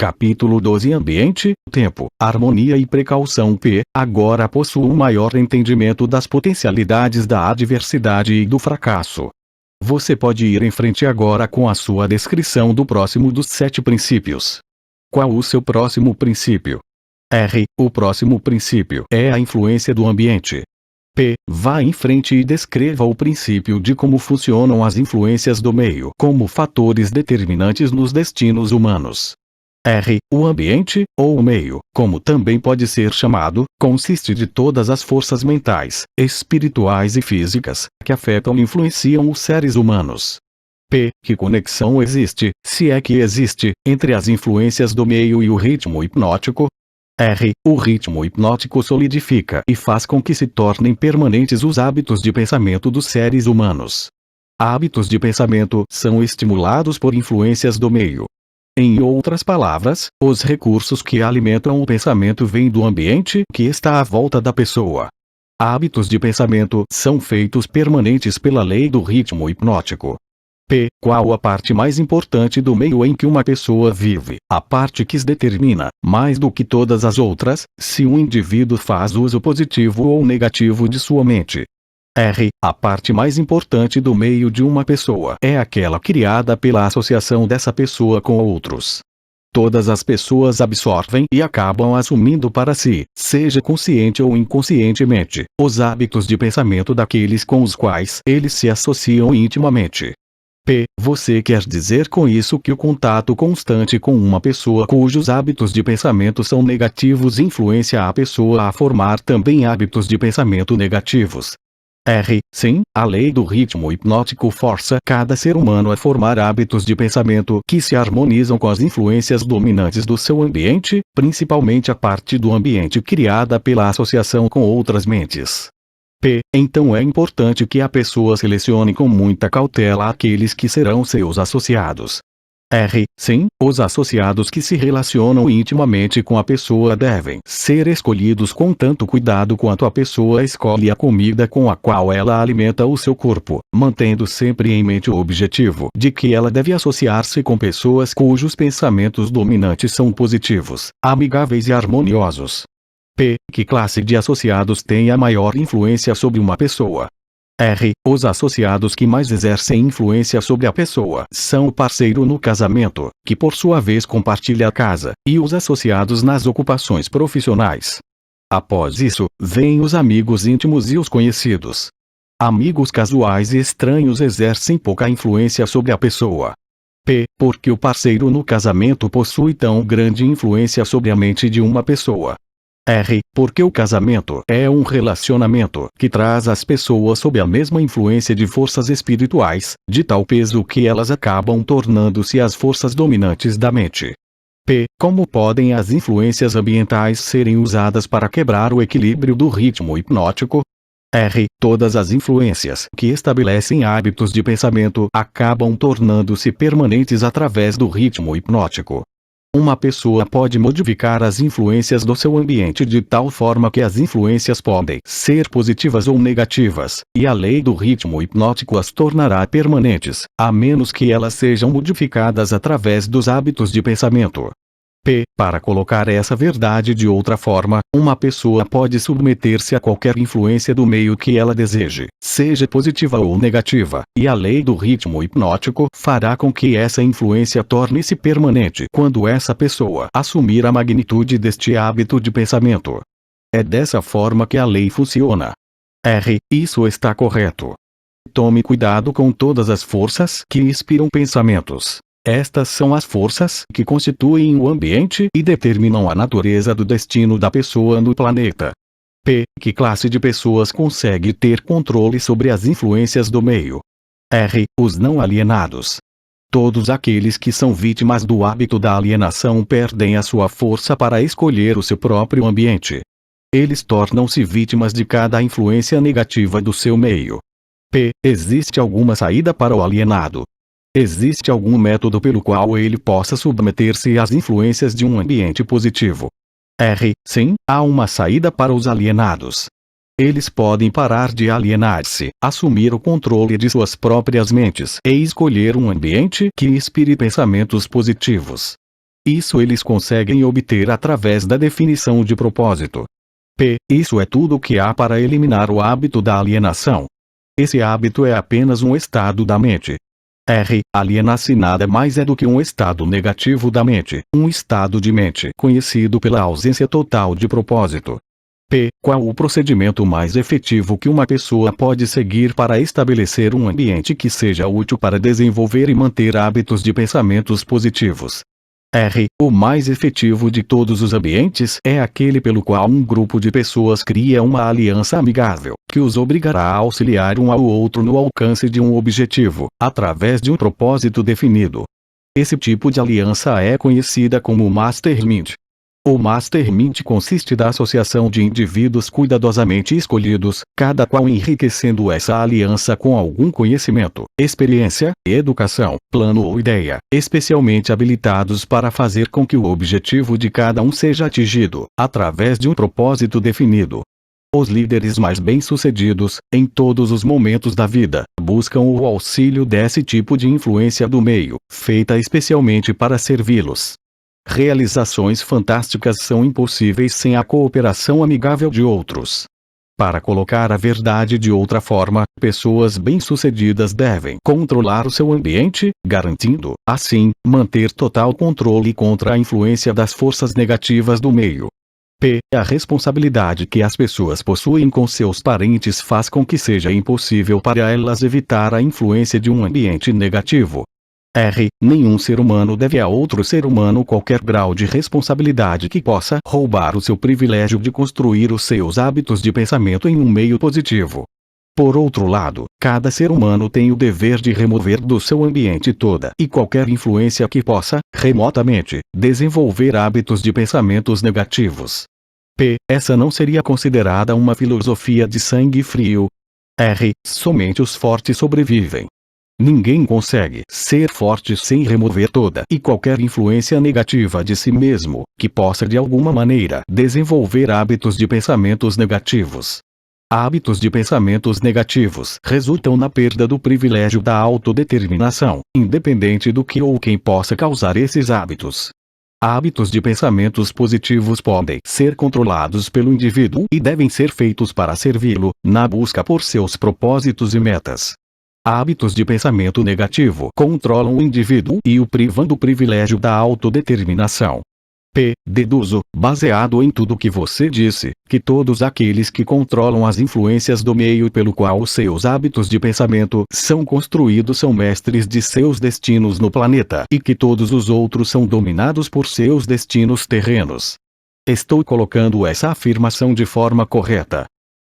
Capítulo 12 Ambiente, tempo, harmonia e precaução. P. Agora possuo um maior entendimento das potencialidades da adversidade e do fracasso. Você pode ir em frente agora com a sua descrição do próximo dos 7 princípios. Qual o seu próximo princípio? R. O próximo princípio é a influência do ambiente. P. Vá em frente e descreva o princípio de como funcionam as influências do meio como fatores determinantes nos destinos humanos. R. O ambiente, ou o meio, como também pode ser chamado, consiste de todas as forças mentais, espirituais e físicas, que afetam e influenciam os seres humanos. P. Que conexão existe, se é que existe, entre as influências do meio e o ritmo hipnótico? R. O ritmo hipnótico solidifica e faz com que se tornem permanentes os hábitos de pensamento dos seres humanos. Hábitos de pensamento são estimulados por influências do meio. Em outras palavras, os recursos que alimentam o pensamento vêm do ambiente que está à volta da pessoa. Hábitos de pensamento são feitos permanentes pela lei do ritmo hipnótico. P. Qual a parte mais importante do meio em que uma pessoa vive? A parte que determina, mais do que todas as outras, se um indivíduo faz uso positivo ou negativo de sua mente. R. A parte mais importante do meio de uma pessoa é aquela criada pela associação dessa pessoa com outros. Todas as pessoas absorvem e acabam assumindo para si, seja consciente ou inconscientemente, os hábitos de pensamento daqueles com os quais eles se associam intimamente. P. Você quer dizer com isso que o contato constante com uma pessoa cujos hábitos de pensamento são negativos influencia a pessoa a formar também hábitos de pensamento negativos? R. Sim, a lei do ritmo hipnótico força cada ser humano a formar hábitos de pensamento que se harmonizam com as influências dominantes do seu ambiente, principalmente a parte do ambiente criada pela associação com outras mentes. P. Então é importante que a pessoa selecione com muita cautela aqueles que serão seus associados. R. Sim, os associados que se relacionam intimamente com a pessoa devem ser escolhidos com tanto cuidado quanto a pessoa escolhe a comida com a qual ela alimenta o seu corpo, mantendo sempre em mente o objetivo de que ela deve associar-se com pessoas cujos pensamentos dominantes são positivos, amigáveis e harmoniosos. P. Que classe de associados tem a maior influência sobre uma pessoa? R. Os associados que mais exercem influência sobre a pessoa são o parceiro no casamento, que por sua vez compartilha a casa, e os associados nas ocupações profissionais. Após isso, vêm os amigos íntimos e os conhecidos. Amigos casuais e estranhos exercem pouca influência sobre a pessoa. P. Porque o parceiro no casamento possui tão grande influência sobre a mente de uma pessoa. R. Porque o casamento é um relacionamento que traz as pessoas sob a mesma influência de forças espirituais, de tal peso que elas acabam tornando-se as forças dominantes da mente. P. Como podem as influências ambientais serem usadas para quebrar o equilíbrio do ritmo hipnótico? R. Todas as influências que estabelecem hábitos de pensamento acabam tornando-se permanentes através do ritmo hipnótico. Uma pessoa pode modificar as influências do seu ambiente de tal forma que as influências podem ser positivas ou negativas, e a lei do ritmo hipnótico as tornará permanentes, a menos que elas sejam modificadas através dos hábitos de pensamento. P. Para colocar essa verdade de outra forma, uma pessoa pode submeter-se a qualquer influência do meio que ela deseje, seja positiva ou negativa, e a lei do ritmo hipnótico fará com que essa influência torne-se permanente quando essa pessoa assumir a magnitude deste hábito de pensamento. É dessa forma que a lei funciona. R. Isso está correto. Tome cuidado com todas as forças que inspiram pensamentos. Estas são as forças que constituem o ambiente e determinam a natureza do destino da pessoa no planeta. P. Que classe de pessoas consegue ter controle sobre as influências do meio? R. Os não alienados. Todos aqueles que são vítimas do hábito da alienação perdem a sua força para escolher o seu próprio ambiente. Eles tornam-se vítimas de cada influência negativa do seu meio. P. Existe alguma saída para o alienado? Existe algum método pelo qual ele possa submeter-se às influências de um ambiente positivo? R. Sim, há uma saída para os alienados. Eles podem parar de alienar-se, assumir o controle de suas próprias mentes e escolher um ambiente que inspire pensamentos positivos. Isso eles conseguem obter através da definição de propósito. P. Isso é tudo o que há para eliminar o hábito da alienação. Esse hábito é apenas um estado da mente. R. Alienar-se nada mais é do que um estado negativo da mente, um estado de mente conhecido pela ausência total de propósito. P. Qual o procedimento mais efetivo que uma pessoa pode seguir para estabelecer um ambiente que seja útil para desenvolver e manter hábitos de pensamentos positivos? R. O mais efetivo de todos os ambientes é aquele pelo qual um grupo de pessoas cria uma aliança amigável, que os obrigará a auxiliar um ao outro no alcance de um objetivo, através de um propósito definido. Esse tipo de aliança é conhecida como mastermind. O mastermind consiste da associação de indivíduos cuidadosamente escolhidos, cada qual enriquecendo essa aliança com algum conhecimento, experiência, educação, plano ou ideia, especialmente habilitados para fazer com que o objetivo de cada um seja atingido, através de um propósito definido. Os líderes mais bem-sucedidos, em todos os momentos da vida, buscam o auxílio desse tipo de influência do meio, feita especialmente para servi-los. Realizações fantásticas são impossíveis sem a cooperação amigável de outros. Para colocar a verdade de outra forma, pessoas bem-sucedidas devem controlar o seu ambiente, garantindo, assim, manter total controle contra a influência das forças negativas do meio. P. A responsabilidade que as pessoas possuem com seus parentes faz com que seja impossível para elas evitar a influência de um ambiente negativo. R. Nenhum ser humano deve a outro ser humano qualquer grau de responsabilidade que possa roubar o seu privilégio de construir os seus hábitos de pensamento em um meio positivo. Por outro lado, cada ser humano tem o dever de remover do seu ambiente toda e qualquer influência que possa, remotamente, desenvolver hábitos de pensamentos negativos. P. Essa não seria considerada uma filosofia de sangue frio. R. Somente os fortes sobrevivem. Ninguém consegue ser forte sem remover toda e qualquer influência negativa de si mesmo, que possa de alguma maneira desenvolver hábitos de pensamentos negativos. Hábitos de pensamentos negativos resultam na perda do privilégio da autodeterminação, independente do que ou quem possa causar esses hábitos. Hábitos de pensamentos positivos podem ser controlados pelo indivíduo e devem ser feitos para servi-lo, na busca por seus propósitos e metas. Hábitos de pensamento negativo controlam o indivíduo e o privam do privilégio da autodeterminação. P. Deduzo, baseado em tudo que você disse, que todos aqueles que controlam as influências do meio pelo qual os seus hábitos de pensamento são construídos são mestres de seus destinos no planeta e que todos os outros são dominados por seus destinos terrenos. Estou colocando essa afirmação de forma correta.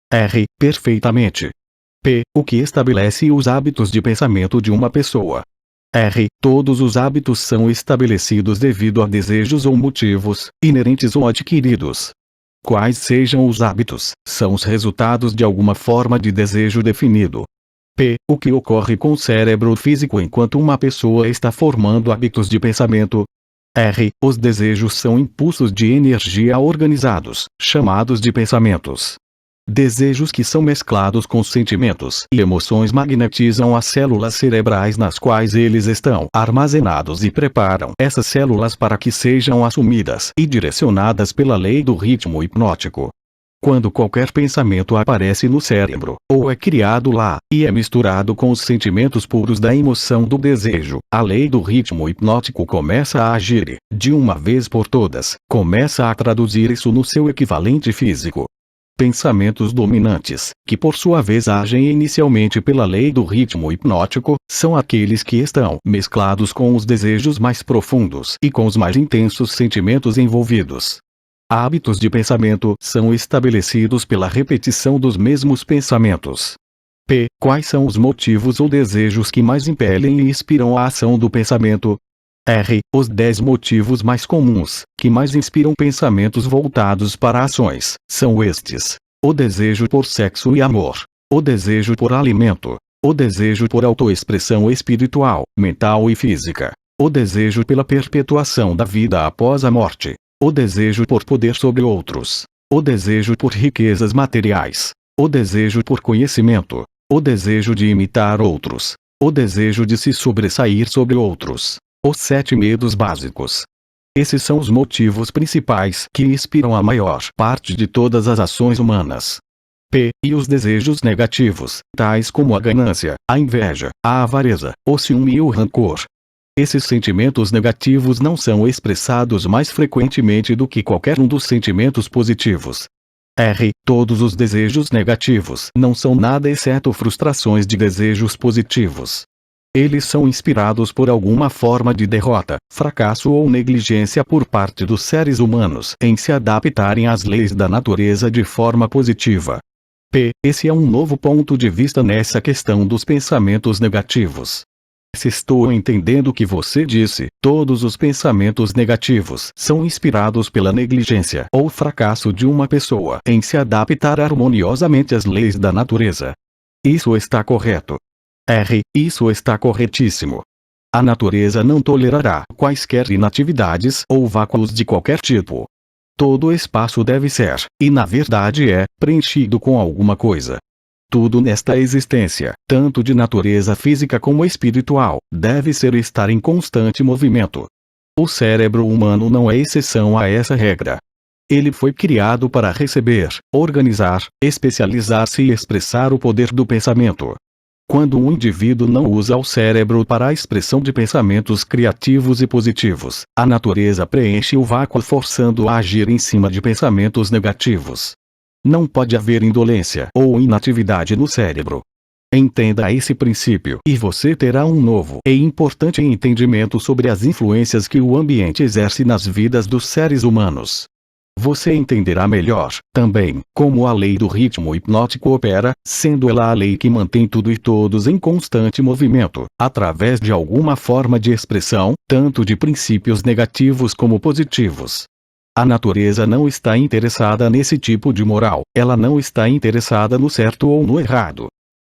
R. Perfeitamente. P. O que estabelece os hábitos de pensamento de uma pessoa. R. Todos os hábitos são estabelecidos devido a desejos ou motivos, inerentes ou adquiridos. Quais sejam os hábitos, são os resultados de alguma forma de desejo definido. P. O que ocorre com o cérebro físico enquanto uma pessoa está formando hábitos de pensamento. R. Os desejos são impulsos de energia organizados, chamados de pensamentos. Desejos que são mesclados com sentimentos e emoções magnetizam as células cerebrais nas quais eles estão armazenados e preparam essas células para que sejam assumidas e direcionadas pela lei do ritmo hipnótico. Quando qualquer pensamento aparece no cérebro, ou é criado lá, e é misturado com os sentimentos puros da emoção do desejo, a lei do ritmo hipnótico começa a agir e, de uma vez por todas, começa a traduzir isso no seu equivalente físico. Pensamentos dominantes, que por sua vez agem inicialmente pela lei do ritmo hipnótico, são aqueles que estão mesclados com os desejos mais profundos e com os mais intensos sentimentos envolvidos. Hábitos de pensamento são estabelecidos pela repetição dos mesmos pensamentos. P. Quais são os motivos ou desejos que mais impelem e inspiram a ação do pensamento? R. Os 10 motivos mais comuns, que mais inspiram pensamentos voltados para ações, são estes: o desejo por sexo e amor, o desejo por alimento, o desejo por autoexpressão espiritual, mental e física, o desejo pela perpetuação da vida após a morte, o desejo por poder sobre outros, o desejo por riquezas materiais, o desejo por conhecimento, o desejo de imitar outros, o desejo de se sobressair sobre outros. Os 7 medos básicos. Esses são os motivos principais que inspiram a maior parte de todas as ações humanas. P. E os desejos negativos, tais como a ganância, a inveja, a avareza, o ciúme e o rancor. Esses sentimentos negativos não são expressados mais frequentemente do que qualquer um dos sentimentos positivos. R. Todos os desejos negativos não são nada exceto frustrações de desejos positivos. Eles são inspirados por alguma forma de derrota, fracasso ou negligência por parte dos seres humanos em se adaptarem às leis da natureza de forma positiva. P. Esse é um novo ponto de vista nessa questão dos pensamentos negativos. Se estou entendendo o que você disse, todos os pensamentos negativos são inspirados pela negligência ou fracasso de uma pessoa em se adaptar harmoniosamente às leis da natureza. Isso está correto. R. Isso está corretíssimo. A natureza não tolerará quaisquer inatividades ou vácuos de qualquer tipo. Todo espaço deve ser, e na verdade é, preenchido com alguma coisa. Tudo nesta existência, tanto de natureza física como espiritual, deve estar em constante movimento. O cérebro humano não é exceção a essa regra. Ele foi criado para receber, organizar, especializar-se e expressar o poder do pensamento. Quando um indivíduo não usa o cérebro para a expressão de pensamentos criativos e positivos, a natureza preenche o vácuo forçando-o a agir em cima de pensamentos negativos. Não pode haver indolência ou inatividade no cérebro. Entenda esse princípio e você terá um novo e importante entendimento sobre as influências que o ambiente exerce nas vidas dos seres humanos. Você entenderá melhor, também, como a lei do ritmo hipnótico opera, sendo ela a lei que mantém tudo e todos em constante movimento, através de alguma forma de expressão, tanto de princípios negativos como positivos. A natureza não está interessada nesse tipo de moral, ela não está interessada no certo ou no errado.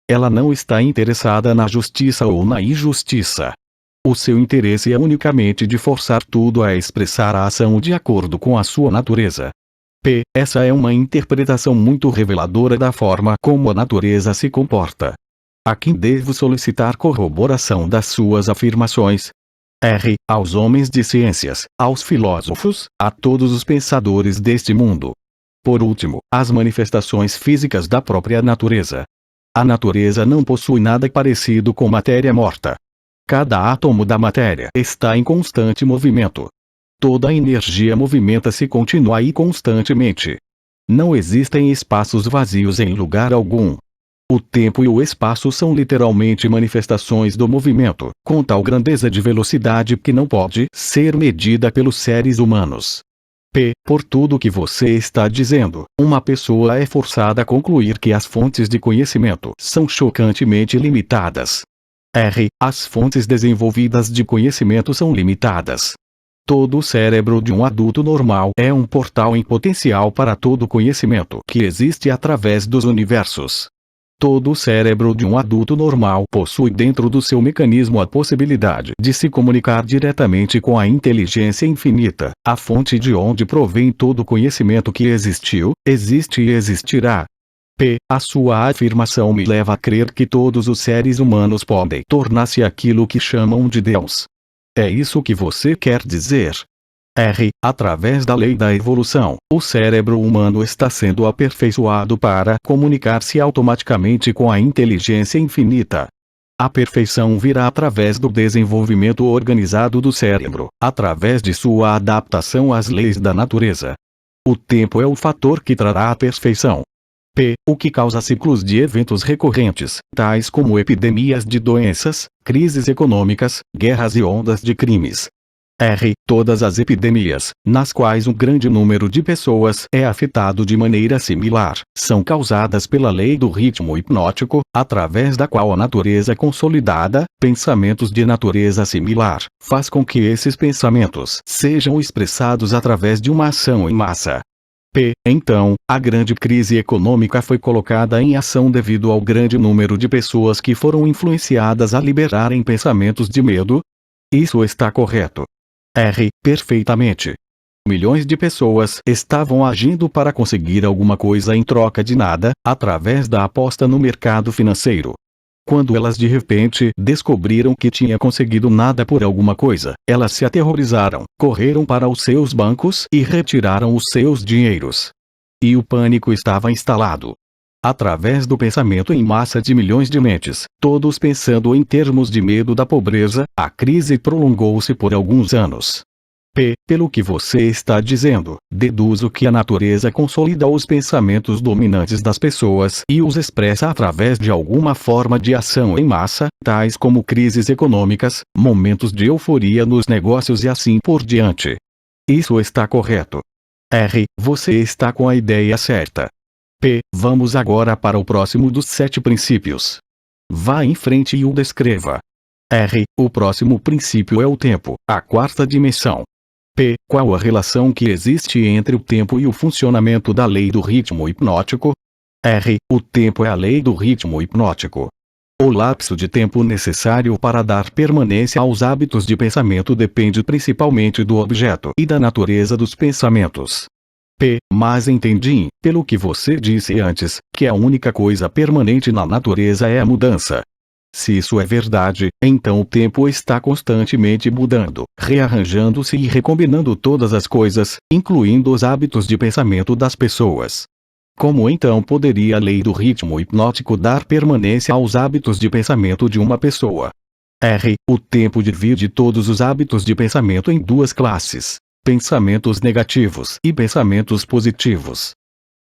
Ela não está interessada na justiça ou na injustiça. O seu interesse é unicamente de forçar tudo a expressar a ação de acordo com a sua natureza. P. Essa é uma interpretação muito reveladora da forma como a natureza se comporta. A quem devo solicitar corroboração das suas afirmações? R. Aos homens de ciências, aos filósofos, a todos os pensadores deste mundo. Por último, às manifestações físicas da própria natureza. A natureza não possui nada parecido com matéria morta. Cada átomo da matéria está em constante movimento. Toda a energia movimenta-se contínua e constantemente. Não existem espaços vazios em lugar algum. O tempo e o espaço são literalmente manifestações do movimento, com tal grandeza de velocidade que não pode ser medida pelos seres humanos. P. Por tudo que você está dizendo, uma pessoa é forçada a concluir que as fontes de conhecimento são chocantemente limitadas. R. As fontes desenvolvidas de conhecimento são limitadas. Todo o cérebro de um adulto normal é um portal em potencial para todo o conhecimento que existe através dos universos. Todo o cérebro de um adulto normal possui dentro do seu mecanismo a possibilidade de se comunicar diretamente com a inteligência infinita, a fonte de onde provém todo o conhecimento que existiu, existe e existirá. P. A sua afirmação me leva a crer que todos os seres humanos podem tornar-se aquilo que chamam de Deus. É isso que você quer dizer? R. Através da lei da evolução, o cérebro humano está sendo aperfeiçoado para comunicar-se automaticamente com a inteligência infinita. A perfeição virá através do desenvolvimento organizado do cérebro, através de sua adaptação às leis da natureza. O tempo é o fator que trará a perfeição. P. O que causa ciclos de eventos recorrentes, tais como epidemias de doenças, crises econômicas, guerras e ondas de crimes. R. Todas as epidemias, nas quais um grande número de pessoas é afetado de maneira similar, são causadas pela lei do ritmo hipnótico, através da qual a natureza consolidada, pensamentos de natureza similar, faz com que esses pensamentos sejam expressados através de uma ação em massa. P. Então, a grande crise econômica foi colocada em ação devido ao grande número de pessoas que foram influenciadas a liberarem pensamentos de medo? Isso está correto. R. Perfeitamente. Milhões de pessoas estavam agindo para conseguir alguma coisa em troca de nada, através da aposta no mercado financeiro. Quando elas de repente descobriram que tinha conseguido nada por alguma coisa, elas se aterrorizaram, correram para os seus bancos e retiraram os seus dinheiros. E o pânico estava instalado. Através do pensamento em massa de milhões de mentes, todos pensando em termos de medo da pobreza, a crise prolongou-se por alguns anos. Pelo que você está dizendo, deduzo que a natureza consolida os pensamentos dominantes das pessoas e os expressa através de alguma forma de ação em massa, tais como crises econômicas, momentos de euforia nos negócios e assim por diante. Isso está correto. Você está com a ideia certa. Vamos agora para o próximo dos 7 princípios. Vá em frente e o descreva. O próximo princípio é o tempo, a 4ª dimensão. Qual a relação que existe entre o tempo e o funcionamento da lei do ritmo hipnótico? O tempo é a lei do ritmo hipnótico. O lapso de tempo necessário para dar permanência aos hábitos de pensamento depende principalmente do objeto e da natureza dos pensamentos. Mas entendi, pelo que você disse antes, que a única coisa permanente na natureza é a mudança. Se isso é verdade, então o tempo está constantemente mudando, rearranjando-se e recombinando todas as coisas, incluindo os hábitos de pensamento das pessoas. Como então poderia a lei do ritmo hipnótico dar permanência aos hábitos de pensamento de uma pessoa? O tempo divide todos os hábitos de pensamento em 2 classes: pensamentos negativos e pensamentos positivos.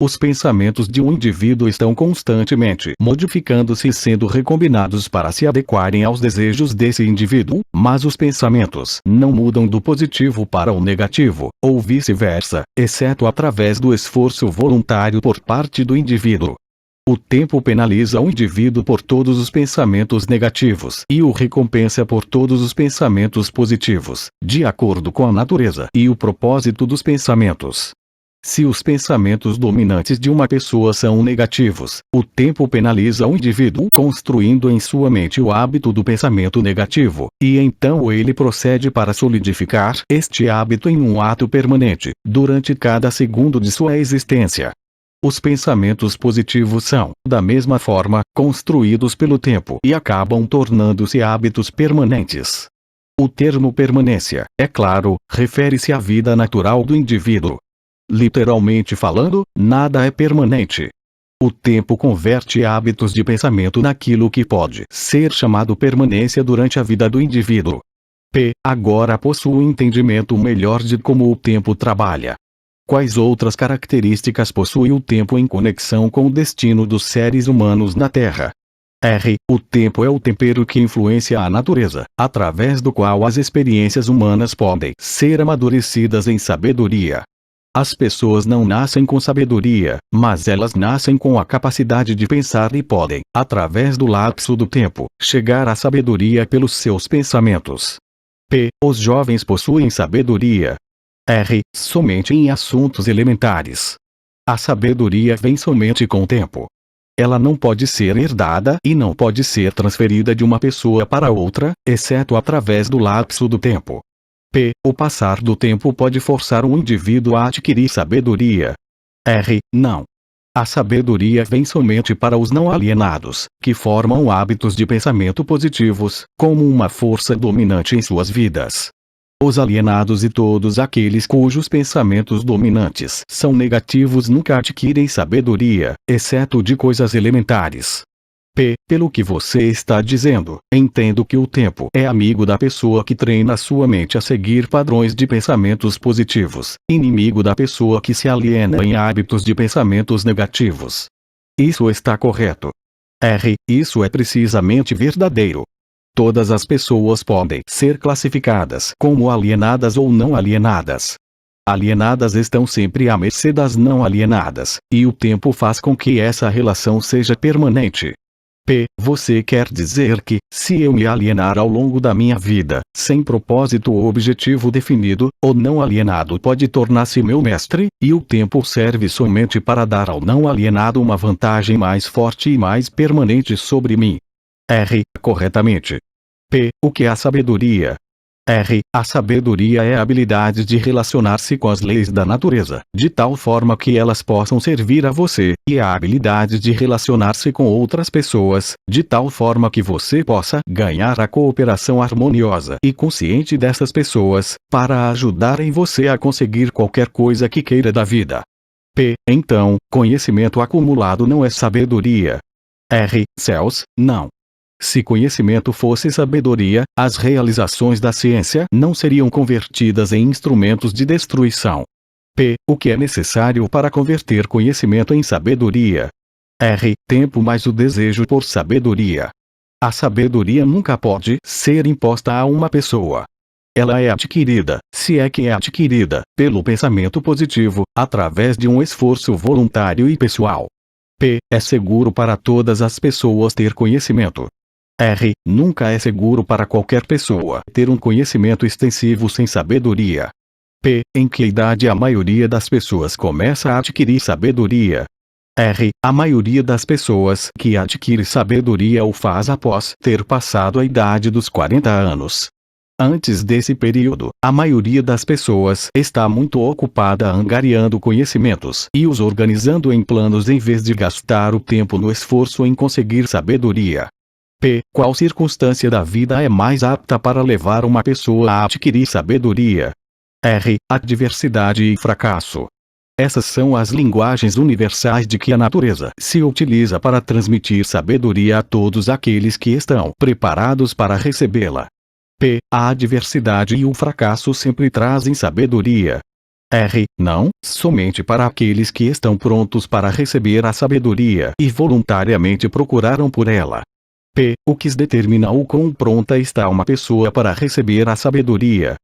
Os pensamentos de um indivíduo estão constantemente modificando-se e sendo recombinados para se adequarem aos desejos desse indivíduo, mas os pensamentos não mudam do positivo para o negativo, ou vice-versa, exceto através do esforço voluntário por parte do indivíduo. O tempo penaliza o indivíduo por todos os pensamentos negativos e o recompensa por todos os pensamentos positivos, de acordo com a natureza e o propósito dos pensamentos. Se os pensamentos dominantes de uma pessoa são negativos, o tempo penaliza o indivíduo construindo em sua mente o hábito do pensamento negativo, e então ele procede para solidificar este hábito em um ato permanente, durante cada segundo de sua existência. Os pensamentos positivos são, da mesma forma, construídos pelo tempo e acabam tornando-se hábitos permanentes. O termo permanência, é claro, refere-se à vida natural do indivíduo. Literalmente falando, nada é permanente. O tempo converte hábitos de pensamento naquilo que pode ser chamado permanência durante a vida do indivíduo. Agora possuo um entendimento melhor de como o tempo trabalha. Quais outras características possui o tempo em conexão com o destino dos seres humanos na Terra? O tempo é o tempero que influencia a natureza, através do qual as experiências humanas podem ser amadurecidas em sabedoria. As pessoas não nascem com sabedoria, mas elas nascem com a capacidade de pensar e podem, através do lapso do tempo, chegar à sabedoria pelos seus pensamentos. Os jovens possuem sabedoria. Somente em assuntos elementares. A sabedoria vem somente com o tempo. Ela não pode ser herdada e não pode ser transferida de uma pessoa para outra, exceto através do lapso do tempo. O passar do tempo pode forçar um indivíduo a adquirir sabedoria. Não. A sabedoria vem somente para os não alienados, que formam hábitos de pensamento positivos, como uma força dominante em suas vidas. Os alienados e todos aqueles cujos pensamentos dominantes são negativos nunca adquirem sabedoria, exceto de coisas elementares. Pelo que você está dizendo, entendo que o tempo é amigo da pessoa que treina sua mente a seguir padrões de pensamentos positivos, inimigo da pessoa que se aliena em hábitos de pensamentos negativos. Isso está correto. Isso é precisamente verdadeiro. Todas as pessoas podem ser classificadas como alienadas ou não alienadas. Alienadas estão sempre à mercê das não alienadas, e o tempo faz com que essa relação seja permanente. Você quer dizer que, se eu me alienar ao longo da minha vida, sem propósito ou objetivo definido, o não alienado pode tornar-se meu mestre, e o tempo serve somente para dar ao não alienado uma vantagem mais forte e mais permanente sobre mim? Corretamente. O que é a sabedoria? A sabedoria é a habilidade de relacionar-se com as leis da natureza, de tal forma que elas possam servir a você, e a habilidade de relacionar-se com outras pessoas, de tal forma que você possa ganhar a cooperação harmoniosa e consciente dessas pessoas, para ajudarem você a conseguir qualquer coisa que queira da vida. Então, conhecimento acumulado não é sabedoria. Céus, não. Se conhecimento fosse sabedoria, as realizações da ciência não seriam convertidas em instrumentos de destruição. O que é necessário para converter conhecimento em sabedoria? Tempo mais o desejo por sabedoria. A sabedoria nunca pode ser imposta a uma pessoa. Ela é adquirida, se é que é adquirida, pelo pensamento positivo, através de um esforço voluntário e pessoal. É seguro para todas as pessoas ter conhecimento. Nunca é seguro para qualquer pessoa ter um conhecimento extensivo sem sabedoria. Em que idade a maioria das pessoas começa a adquirir sabedoria? A maioria das pessoas que adquire sabedoria o faz após ter passado a idade dos 40 anos. Antes desse período, a maioria das pessoas está muito ocupada angariando conhecimentos e os organizando em planos em vez de gastar o tempo no esforço em conseguir sabedoria. Qual circunstância da vida é mais apta para levar uma pessoa a adquirir sabedoria? Adversidade e fracasso. Essas são as linguagens universais de que a natureza se utiliza para transmitir sabedoria a todos aqueles que estão preparados para recebê-la. A adversidade e o fracasso sempre trazem sabedoria. Não, somente para aqueles que estão prontos para receber a sabedoria e voluntariamente procuraram por ela. O que determina o quão pronta está uma pessoa para receber a sabedoria?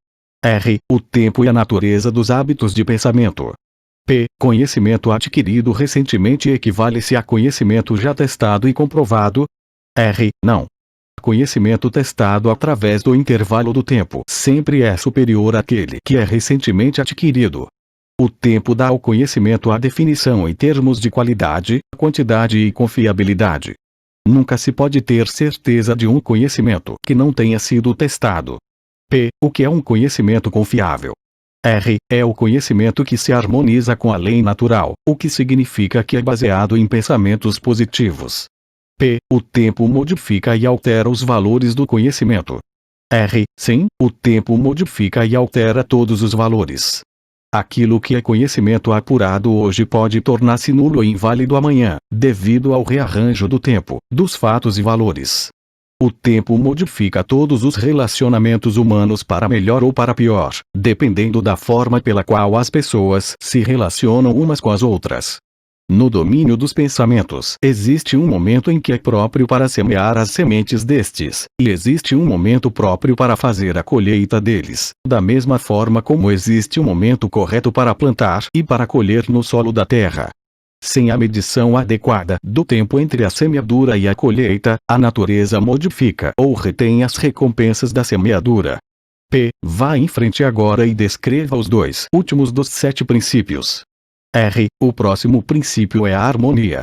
O tempo e a natureza dos hábitos de pensamento. Conhecimento adquirido recentemente equivale-se a conhecimento já testado e comprovado? Não. Conhecimento testado através do intervalo do tempo sempre é superior àquele que é recentemente adquirido. O tempo dá ao conhecimento a definição em termos de qualidade, quantidade e confiabilidade. Nunca se pode ter certeza de um conhecimento que não tenha sido testado. O que é um conhecimento confiável? É o conhecimento que se harmoniza com a lei natural, o que significa que é baseado em pensamentos positivos. O tempo modifica e altera os valores do conhecimento. Sim, o tempo modifica e altera todos os valores. Aquilo que é conhecimento apurado hoje pode tornar-se nulo e inválido amanhã, devido ao rearranjo do tempo, dos fatos e valores. O tempo modifica todos os relacionamentos humanos para melhor ou para pior, dependendo da forma pela qual as pessoas se relacionam umas com as outras. No domínio dos pensamentos, existe um momento em que é próprio para semear as sementes destes, e existe um momento próprio para fazer a colheita deles, da mesma forma como existe um momento correto para plantar e para colher no solo da terra. Sem a medição adequada do tempo entre a semeadura e a colheita, a natureza modifica ou retém as recompensas da semeadura. Vá em frente agora e descreva os dois últimos dos 7 princípios. O próximo princípio é a harmonia.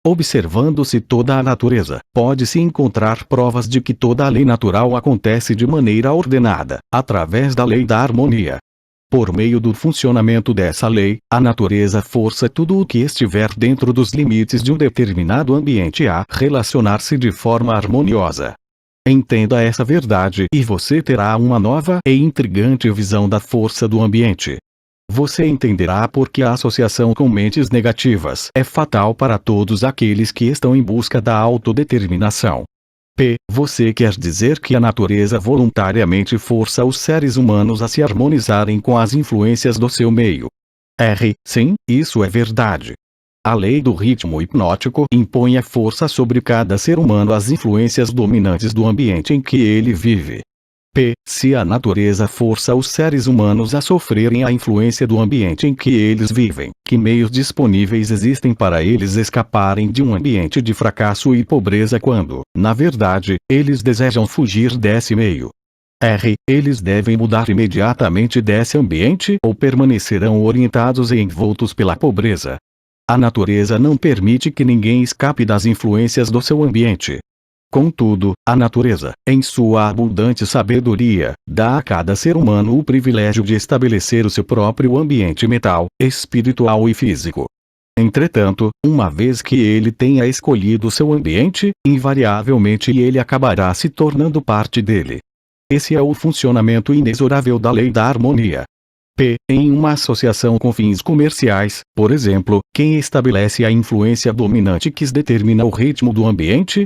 Observando-se toda a natureza, pode-se encontrar provas de que toda a lei natural acontece de maneira ordenada, através da lei da harmonia. Por meio do funcionamento dessa lei, a natureza força tudo o que estiver dentro dos limites de um determinado ambiente a relacionar-se de forma harmoniosa. Entenda essa verdade e você terá uma nova e intrigante visão da força do ambiente. Você entenderá por que a associação com mentes negativas é fatal para todos aqueles que estão em busca da autodeterminação. Você quer dizer que a natureza voluntariamente força os seres humanos a se harmonizarem com as influências do seu meio? Sim, isso é verdade. A lei do ritmo hipnótico impõe a força sobre cada ser humano as influências dominantes do ambiente em que ele vive. Se a natureza força os seres humanos a sofrerem a influência do ambiente em que eles vivem, que meios disponíveis existem para eles escaparem de um ambiente de fracasso e pobreza quando, na verdade, eles desejam fugir desse meio? Eles devem mudar imediatamente desse ambiente ou permanecerão orientados e envoltos pela pobreza? A natureza não permite que ninguém escape das influências do seu ambiente. Contudo, a natureza, em sua abundante sabedoria, dá a cada ser humano o privilégio de estabelecer o seu próprio ambiente mental, espiritual e físico. Entretanto, uma vez que ele tenha escolhido seu ambiente, invariavelmente ele acabará se tornando parte dele. Esse é o funcionamento inexorável da lei da harmonia. Em uma associação com fins comerciais, por exemplo, quem estabelece a influência dominante que determina o ritmo do ambiente?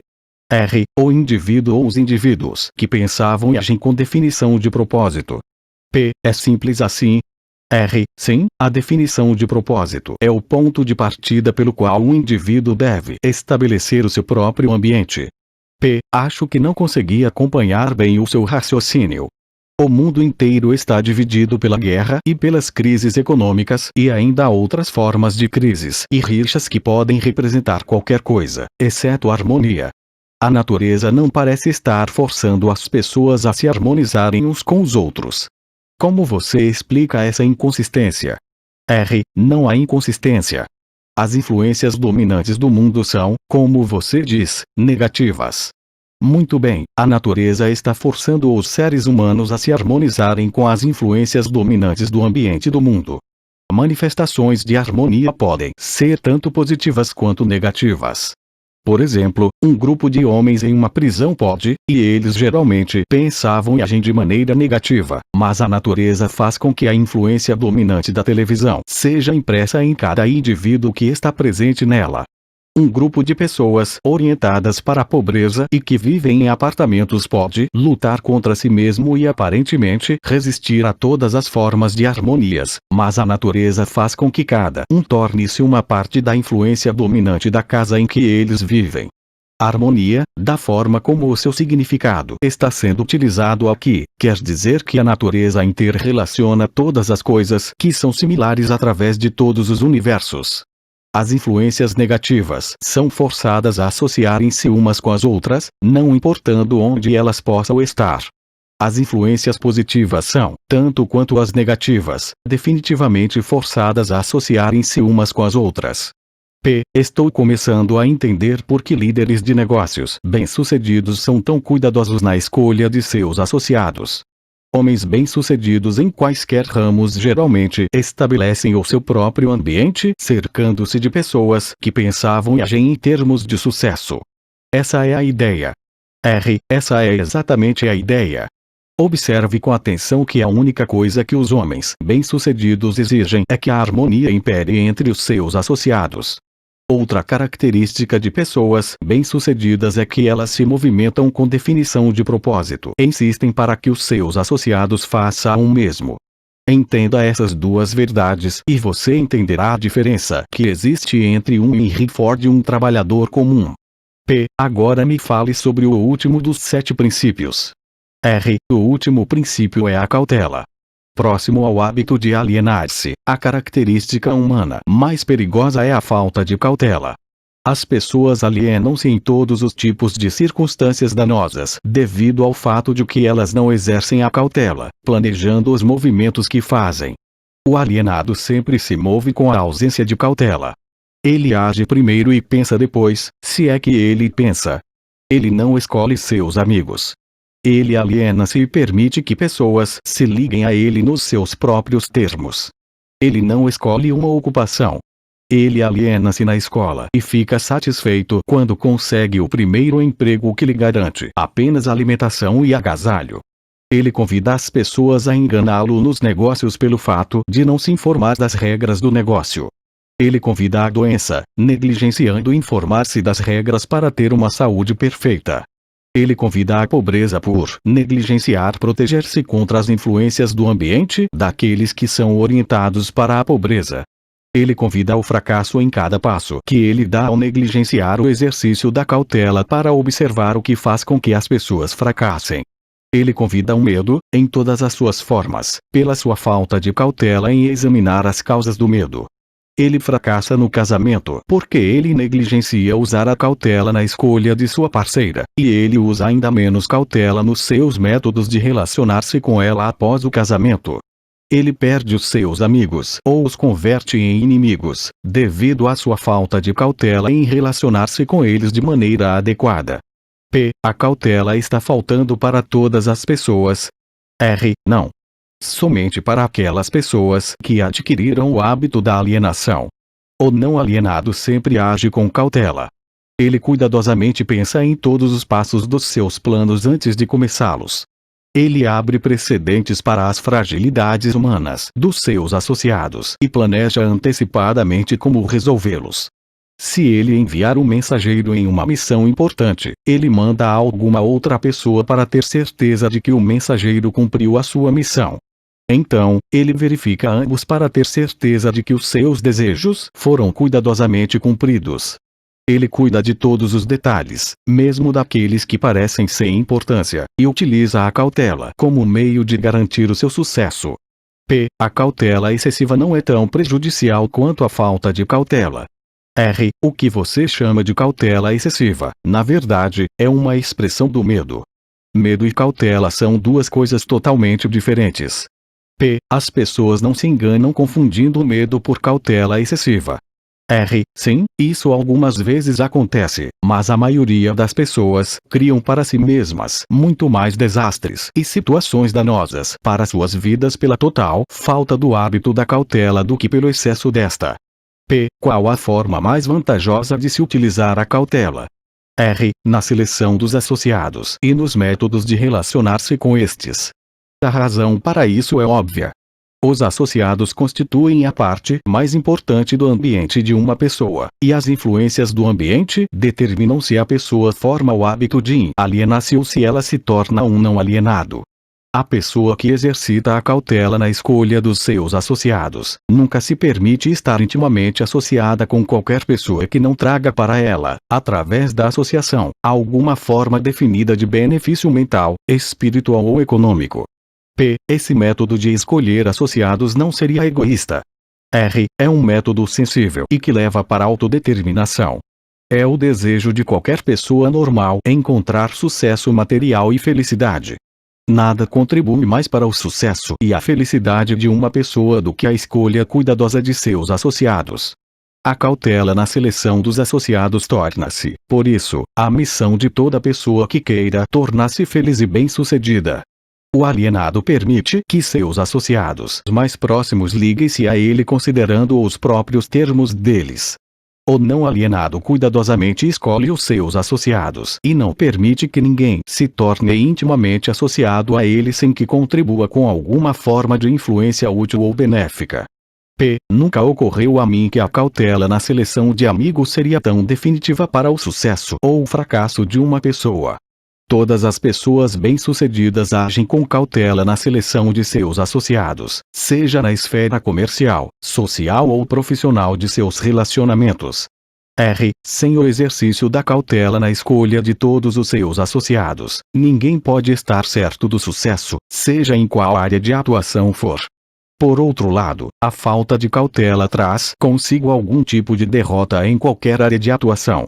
O indivíduo ou os indivíduos que pensavam e agem com definição de propósito. É simples assim. Sim, a definição de propósito é o ponto de partida pelo qual um indivíduo deve estabelecer o seu próprio ambiente. Acho que não consegui acompanhar bem o seu raciocínio. O mundo inteiro está dividido pela guerra e pelas crises econômicas e ainda há outras formas de crises e rixas que podem representar qualquer coisa, exceto a harmonia. A natureza não parece estar forçando as pessoas a se harmonizarem uns com os outros. Como você explica essa inconsistência? Não há inconsistência. As influências dominantes do mundo são, como você diz, negativas. Muito bem, a natureza está forçando os seres humanos a se harmonizarem com as influências dominantes do ambiente do mundo. Manifestações de harmonia podem ser tanto positivas quanto negativas. Por exemplo, um grupo de homens em uma prisão pode, e eles geralmente pensavam e agem de maneira negativa, mas a natureza faz com que a influência dominante da televisão seja impressa em cada indivíduo que está presente nela. Um grupo de pessoas orientadas para a pobreza e que vivem em apartamentos pode lutar contra si mesmo e aparentemente resistir a todas as formas de harmonias, mas a natureza faz com que cada um torne-se uma parte da influência dominante da casa em que eles vivem. A harmonia, da forma como o seu significado está sendo utilizado aqui, quer dizer que a natureza interrelaciona todas as coisas que são similares através de todos os universos. As influências negativas são forçadas a associarem-se umas com as outras, não importando onde elas possam estar. As influências positivas são, tanto quanto as negativas, definitivamente forçadas a associarem-se umas com as outras. Estou começando a entender por que líderes de negócios bem-sucedidos são tão cuidadosos na escolha de seus associados. Homens bem-sucedidos em quaisquer ramos geralmente estabelecem o seu próprio ambiente cercando-se de pessoas que pensavam e agem em termos de sucesso. Essa é a ideia. Essa é exatamente a ideia. Observe com atenção que a única coisa que os homens bem-sucedidos exigem é que a harmonia impere entre os seus associados. Outra característica de pessoas bem-sucedidas é que elas se movimentam com definição de propósito e insistem para que os seus associados façam o mesmo. Entenda essas duas verdades e você entenderá a diferença que existe entre um Henry Ford e um trabalhador comum. Agora me fale sobre o último dos 7 princípios. O último princípio é a cautela. Próximo ao hábito de alienar-se, a característica humana mais perigosa é a falta de cautela. As pessoas alienam-se em todos os tipos de circunstâncias danosas devido ao fato de que elas não exercem a cautela, planejando os movimentos que fazem. O alienado sempre se move com a ausência de cautela. Ele age primeiro e pensa depois, se é que ele pensa. Ele não escolhe seus amigos. Ele aliena-se e permite que pessoas se liguem a ele nos seus próprios termos. Ele não escolhe uma ocupação. Ele aliena-se na escola e fica satisfeito quando consegue o primeiro emprego que lhe garante apenas alimentação e agasalho. Ele convida as pessoas a enganá-lo nos negócios pelo fato de não se informar das regras do negócio. Ele convida a doença, negligenciando informar-se das regras para ter uma saúde perfeita. Ele convida a pobreza por negligenciar proteger-se contra as influências do ambiente daqueles que são orientados para a pobreza. Ele convida ao fracasso em cada passo que ele dá ao negligenciar o exercício da cautela para observar o que faz com que as pessoas fracassem. Ele convida o medo, em todas as suas formas, pela sua falta de cautela em examinar as causas do medo. Ele fracassa no casamento porque ele negligencia usar a cautela na escolha de sua parceira, e ele usa ainda menos cautela nos seus métodos de relacionar-se com ela após o casamento. Ele perde os seus amigos ou os converte em inimigos, devido à sua falta de cautela em relacionar-se com eles de maneira adequada. P. A cautela está faltando para todas as pessoas. R. Não. Somente para aquelas pessoas que adquiriram o hábito da alienação. O não alienado sempre age com cautela. Ele cuidadosamente pensa em todos os passos dos seus planos antes de começá-los. Ele abre precedentes para as fragilidades humanas dos seus associados e planeja antecipadamente como resolvê-los. Se ele enviar um mensageiro em uma missão importante, ele manda a alguma outra pessoa para ter certeza de que o mensageiro cumpriu a sua missão. Então, ele verifica ambos para ter certeza de que os seus desejos foram cuidadosamente cumpridos. Ele cuida de todos os detalhes, mesmo daqueles que parecem sem importância, e utiliza a cautela como meio de garantir o seu sucesso. P. A cautela excessiva não é tão prejudicial quanto a falta de cautela. R. O que você chama de cautela excessiva, na verdade, é uma expressão do medo. Medo e cautela são duas coisas totalmente diferentes. P. As pessoas não se enganam confundindo medo por cautela excessiva. R. Sim, isso algumas vezes acontece, mas a maioria das pessoas criam para si mesmas muito mais desastres e situações danosas para suas vidas pela total falta do hábito da cautela do que pelo excesso desta. P. Qual a forma mais vantajosa de se utilizar a cautela? R. Na seleção dos associados e nos métodos de relacionar-se com estes. A razão para isso é óbvia. Os associados constituem a parte mais importante do ambiente de uma pessoa, e as influências do ambiente determinam se a pessoa forma o hábito de alienar-se ou se ela se torna um não alienado. A pessoa que exercita a cautela na escolha dos seus associados nunca se permite estar intimamente associada com qualquer pessoa que não traga para ela, através da associação, alguma forma definida de benefício mental, espiritual ou econômico. P. Esse método de escolher associados não seria egoísta. R. É um método sensível e que leva para a autodeterminação. É o desejo de qualquer pessoa normal encontrar sucesso material e felicidade. Nada contribui mais para o sucesso e a felicidade de uma pessoa do que a escolha cuidadosa de seus associados. A cautela na seleção dos associados torna-se, por isso, a missão de toda pessoa que queira tornar-se feliz e bem-sucedida. O alienado permite que seus associados mais próximos liguem-se a ele considerando os próprios termos deles. O não alienado cuidadosamente escolhe os seus associados e não permite que ninguém se torne intimamente associado a ele sem que contribua com alguma forma de influência útil ou benéfica. P. Nunca ocorreu a mim que a cautela na seleção de amigos seria tão definitiva para o sucesso ou o fracasso de uma pessoa. Todas as pessoas bem-sucedidas agem com cautela na seleção de seus associados, seja na esfera comercial, social ou profissional de seus relacionamentos. R. Sem o exercício da cautela na escolha de todos os seus associados, ninguém pode estar certo do sucesso, seja em qual área de atuação for. Por outro lado, a falta de cautela traz consigo algum tipo de derrota em qualquer área de atuação.